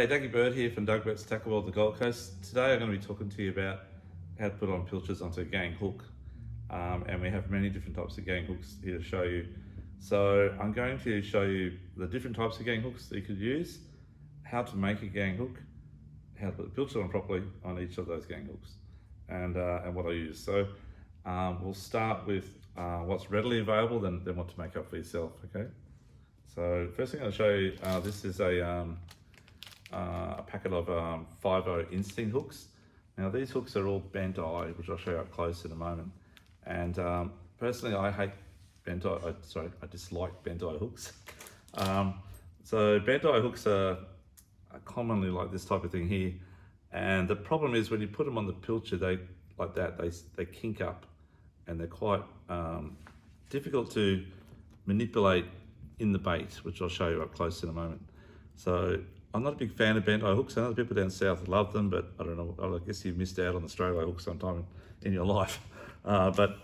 G'day, Dougie Burt here from Doug Burt's Tackle World, the Gold Coast. Today I'm going to be talking to you about how to put on pilchers onto a gang hook. And we have many different types of gang hooks here to show you. So I'm going to show you the different types of gang hooks that you could use, how to make a gang hook, how to put the pilcher on properly on each of those gang hooks, and what I use. So we'll start with what's readily available, then what to make up for yourself, okay? So first thing I'll show you, this is a packet of 5.0 Instinct hooks. Now these hooks are all bent eye, which I'll show you up close in a moment. And personally, I hate bent eye. I dislike bent eye hooks. So bent eye hooks are commonly like this type of thing here. And the problem is when you put them on the pilcher, they kink up, and they're quite difficult to manipulate in the bait, which I'll show you up close in a moment. So I'm not a big fan of bent eye hooks. I know the people down south love them, but I don't know, I guess you've missed out on the straight eye hook sometime in your life. But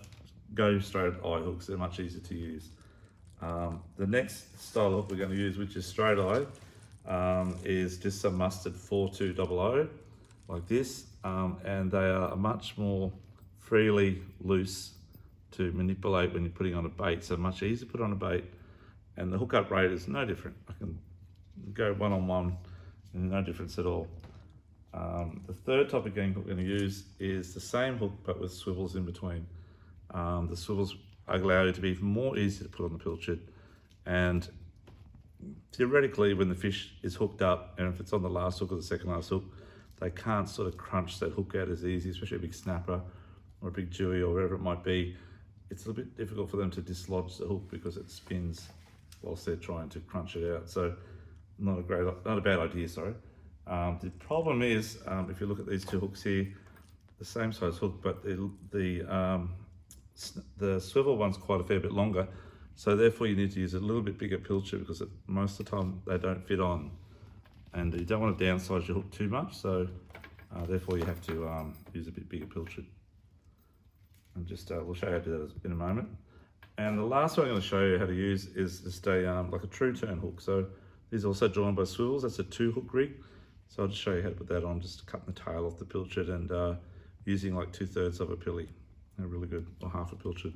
go straight eye hooks, they're much easier to use. The next style of hook we're going to use, which is straight eye, is just some mustard 4200 like this, and they are much more freely loose to manipulate when you're putting on a bait, so much easier to put on a bait, and the hookup rate is no different. I can go one-on-one and no difference at all. The third type of gang hook we're going to use is the same hook but with swivels in between. The swivels allow you to be even more easy to put on the pilchard, and theoretically when the fish is hooked up, and if it's on the last hook or the second last hook, they can't sort of crunch that hook out as easy, especially a big snapper or a big jewie or whatever it might be. It's a little bit difficult for them to dislodge the hook because it spins whilst they're trying to crunch it out. So not a bad idea, sorry. The problem is, if you look at these two hooks here, the same size hook, but the swivel one's quite a fair bit longer, so therefore you need to use a little bit bigger pilcher because most of the time they don't fit on, and you don't want to downsize your hook too much, so therefore you have to use a bit bigger pilcher. And just we'll show you how to do that in a moment. And the last one I'm going to show you how to use is just like a true turn hook. So these are also joined by swivels. That's a 2-hook rig. So I'll just show you how to put that on, just cutting the tail off the pilchard and using like 2/3 of a pilly. They're really good, or half a pilchard.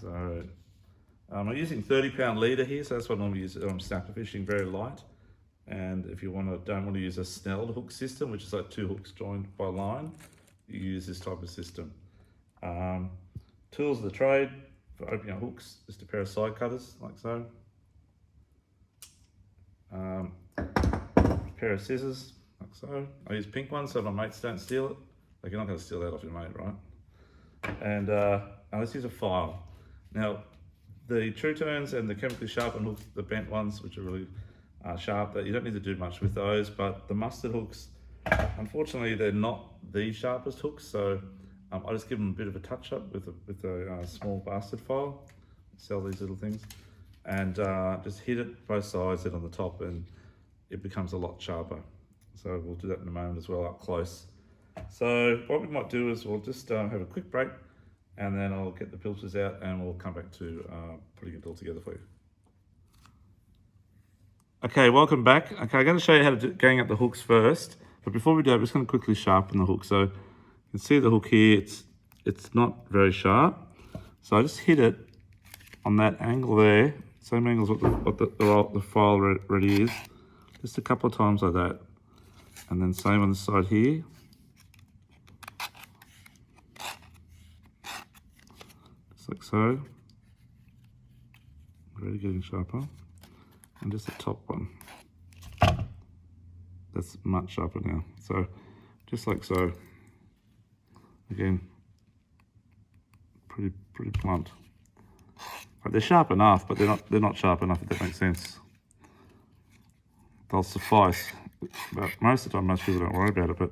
So I'm using 30-pound leader here, so that's what I normally use when I'm snapper fishing, very light. And if you don't want to use a snelled hook system, which is like 2 hooks joined by line, you use this type of system. Tools of the trade for opening up hooks, just a pair of side cutters like so. Pair of scissors like so. I use pink ones so my mates don't steal it. Like, you're not going to steal that off your mate, right? And let's use a file. Now the true turns and the chemically sharpened hooks, the bent ones, which are really sharp, that you don't need to do much with those, but the mustard hooks, unfortunately they're not the sharpest hooks, so I just give them a bit of a touch up with a small bastard file. Sell these little things, and just hit it both sides and on the top, and it becomes a lot sharper. So we'll do that in a moment as well, up close. So what we might do is we'll just have a quick break, and then I'll get the pilchers out and we'll come back to putting it all together for you. Okay, welcome back. Okay, I'm going to show you how to gang up the hooks first, but before we do, I'm just going to quickly sharpen the hook. So you can see the hook here, it's not very sharp. So I just hit it on that angle there, same angle as what the file already is, just a couple of times like that. And then same on the side here. Just like so. Already getting sharper. And just the top one. That's much sharper now. So just like so. Again, pretty blunt. But they're sharp enough, but they're not sharp enough, if that makes sense. They'll suffice, but most of the time most people don't worry about it, but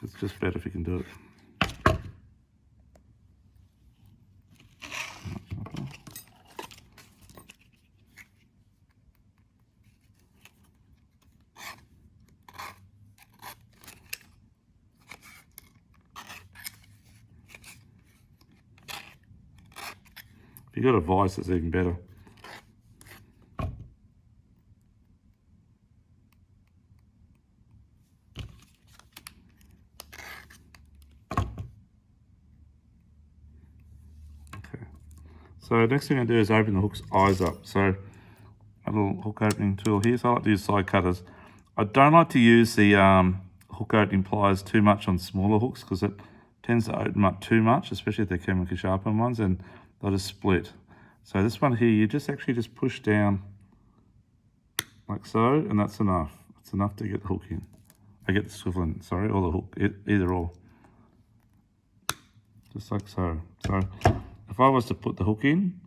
it's just better if you can do it. If you've got a vise, it's even better. So next thing I do is open the hook's eyes up. So a little hook opening tool here. So I like to use side cutters. I don't like to use the hook opening pliers too much on smaller hooks because it tends to open up too much, especially if they're chemically sharpened ones, and they'll just split. So this one here, you just push down like so, and that's enough. It's enough to get the hook in. I get the swivel in, sorry, or the hook, either or. Just like so. So if I was to put the hook in,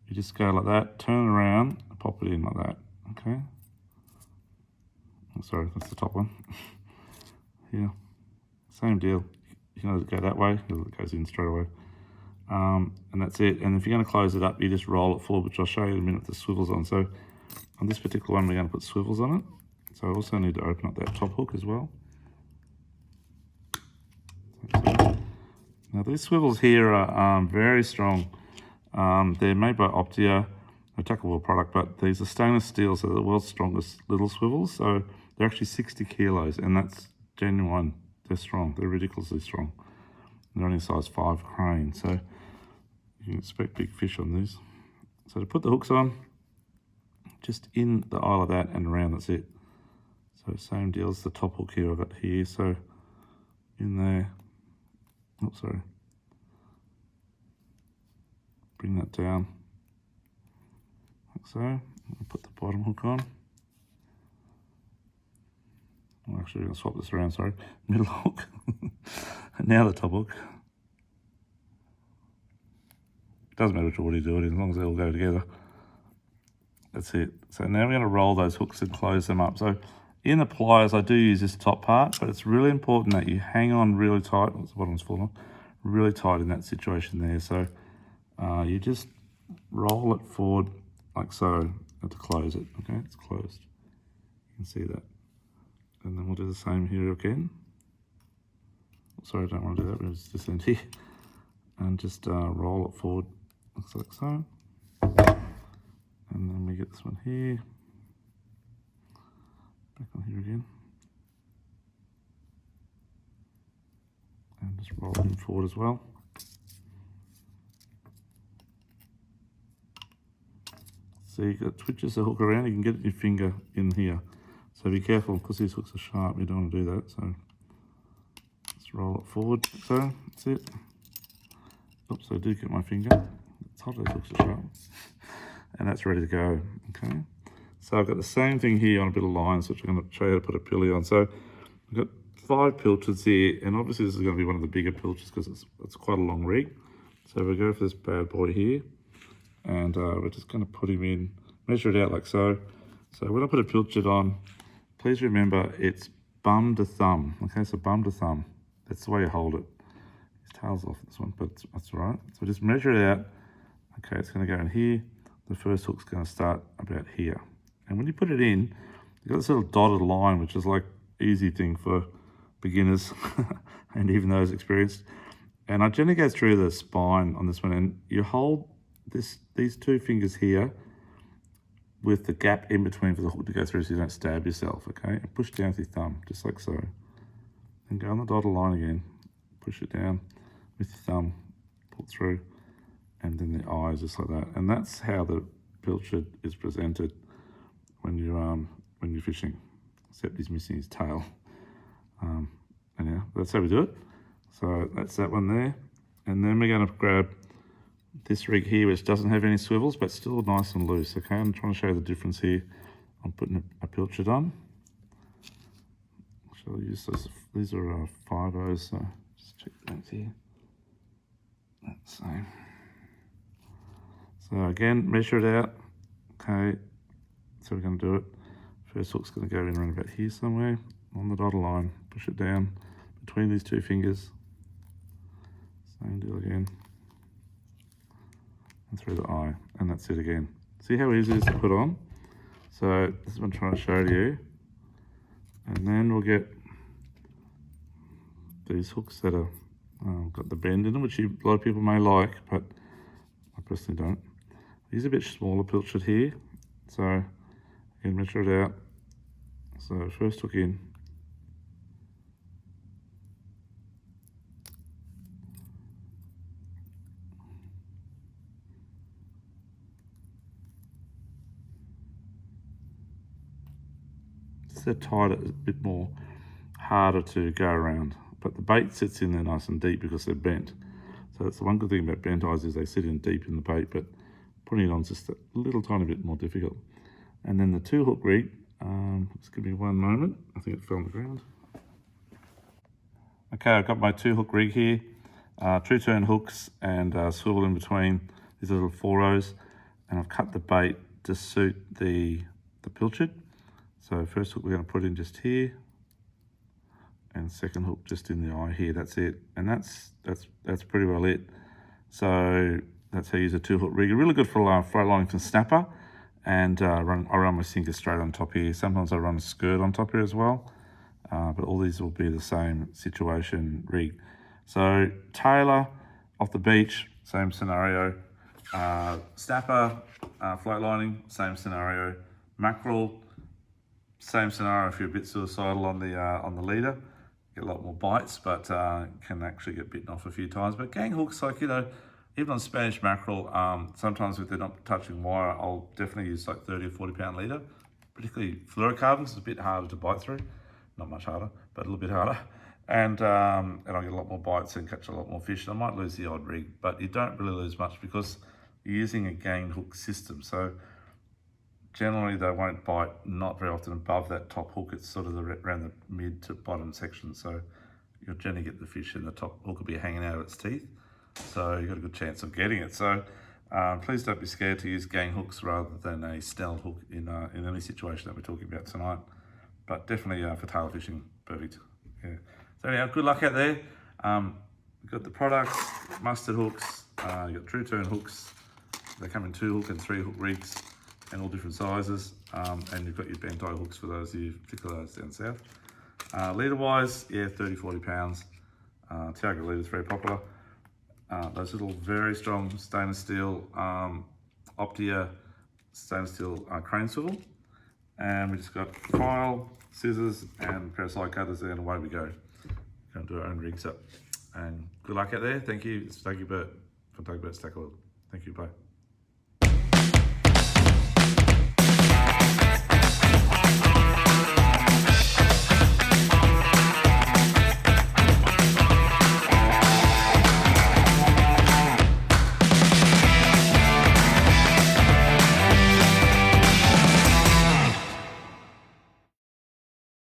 you just go like that, turn it around, and pop it in like that, okay? Oh, sorry, that's the top one. Here, same deal. You can either go that way, it goes in straight away. And that's it. And if you're going to close it up, you just roll it forward, which I'll show you in a minute with the swivels on. So on this particular one, we're going to put swivels on it. So I also need to open up that top hook as well. Now these swivels here are very strong. They're made by Optia, a Tackle product, but these are stainless steel, so they're the world's strongest little swivels. So they're actually 60 kilos, and that's genuine. They're strong. They're ridiculously strong. They're only size 5 crane, so you can expect big fish on these. So to put the hooks on, just in the eye of that and around, that's it. So same deal as the top hook here I've got here. So in there, oh sorry, bring that down like so. I'll put the bottom hook on. I'm actually going to swap this around, sorry. Middle hook. And now the top hook. It doesn't matter which order you do it in, as long as they all go together. That's it. So now we're going to roll those hooks and close them up. So in the pliers, I do use this top part, but it's really important that you hang on really tight. Oh, the bottom's fallen. Really tight in that situation there. So you just roll it forward like so to close it. Okay, it's closed. You can see that. And then we'll do the same here again. Sorry, I don't want to do that, but it's just end here. And just roll it forward, looks like so. And then we get this one here. Back on here again. And just roll them forward as well. So it twitches the hook around, you can get your finger in here. So be careful, because these hooks are sharp, you don't want to do that. So just roll it forward, so that's it. Oops, I do get my finger. It's hot, those hooks are sharp. And that's ready to go, okay? So I've got the same thing here on a bit of lines, which I'm going to show you how to put a pilly on. So I've got 5 pilchards here, and obviously this is going to be one of the bigger pilchards because it's quite a long rig. So we go for this bad boy here, and we're just going to put him in, measure it out like so. So when I put a pilchard on, please remember it's bum to thumb, okay? So bum to thumb, that's the way you hold it. His tail's off this one, but that's all right. So just measure it out. Okay, it's going to go in here. The first hook's going to start about here. And when you put it in, you've got this little dotted line, which is like easy thing for beginners and even those experienced. And I generally go through the spine on this one, and you hold these 2 fingers here with the gap in between for the hook to go through so you don't stab yourself, okay? And push down with your thumb, just like so. And go on the dotted line again. Push it down with your thumb, pull through, and then the eyes just like that. And that's how the pilchard is presented when you're fishing, except he's missing his tail. Anyhow, that's how we do it. So that's that one there. And then we're going to grab this rig here, which doesn't have any swivels, but still nice and loose, okay? I'm trying to show you the difference here. I'm putting a pilchard on. I'll use those. These are 5.0s, so just check the length here. That's the same. So again, measure it out. Okay, so we're going to do it. First hook's going to go in around about here somewhere on the dotted line. Push it down between these 2 fingers. Same deal again. And through the eye, and that's it again. See how easy it is to put on? So this is what I'm trying to show to you. And then we'll get these hooks that are got the bend in them, which a lot of people may like, but I personally don't. These are a bit smaller pilchard here, so you can measure it out. So first hook in. they're tighter, it's a bit more harder to go around. But the bait sits in there nice and deep because they're bent. So that's the one good thing about bent eyes, is they sit in deep in the bait, but putting it on is just a little tiny bit more difficult. And then the 2-hook rig, just give me one moment. I think it fell on the ground. Okay, I've got my 2-hook rig here. True turn hooks and swivel in between these little 4-rows. And I've cut the bait to suit the pilchard. So first hook we're going to put in just here, and second hook just in the eye here. That's it, and that's pretty well it. So that's how you use a 2-hook rig. Really good for fly lining from snapper, and I run my sinker straight on top here. Sometimes I run a skirt on top here as well, but all these will be the same situation rig. So tailor off the beach, same scenario. Snapper, float lining, same scenario. Mackerel, same scenario. If you're a bit suicidal on the leader, get a lot more bites, but can actually get bitten off a few times. But gang hooks, like, you know, even on Spanish mackerel, sometimes if they're not touching wire, I'll definitely use like 30 or 40 pound leader. Particularly fluorocarbons, it's a bit harder to bite through. Not much harder, but a little bit harder. And I'll get a lot more bites and catch a lot more fish. I might lose the odd rig, but you don't really lose much because you're using a gang hook system. So generally they won't bite, not very often above that top hook. It's sort of around the mid to bottom section. So you'll generally get the fish, and the top hook will be hanging out of its teeth. So you've got a good chance of getting it. So please don't be scared to use gang hooks rather than a snell hook in any situation that we're talking about tonight. But definitely for tail fishing, perfect. Yeah. So anyhow, good luck out there. You've got the products, mustard hooks, you've got true turn hooks. They come in 2-hook and 3-hook rigs, and all different sizes. And you've got your bent eye hooks for those of you, particularly those down south. Leader wise, yeah, 30, 40 pounds. Tiago leader is very popular. Those little very strong stainless steel Optia stainless steel crane swivel. And we just got file, scissors, and a pair of slide cutters there, and away we go. Going to do our own rigs up. And good luck out there. Thank you. It's Burt from Burt's Tackle World. Thank you. Bye.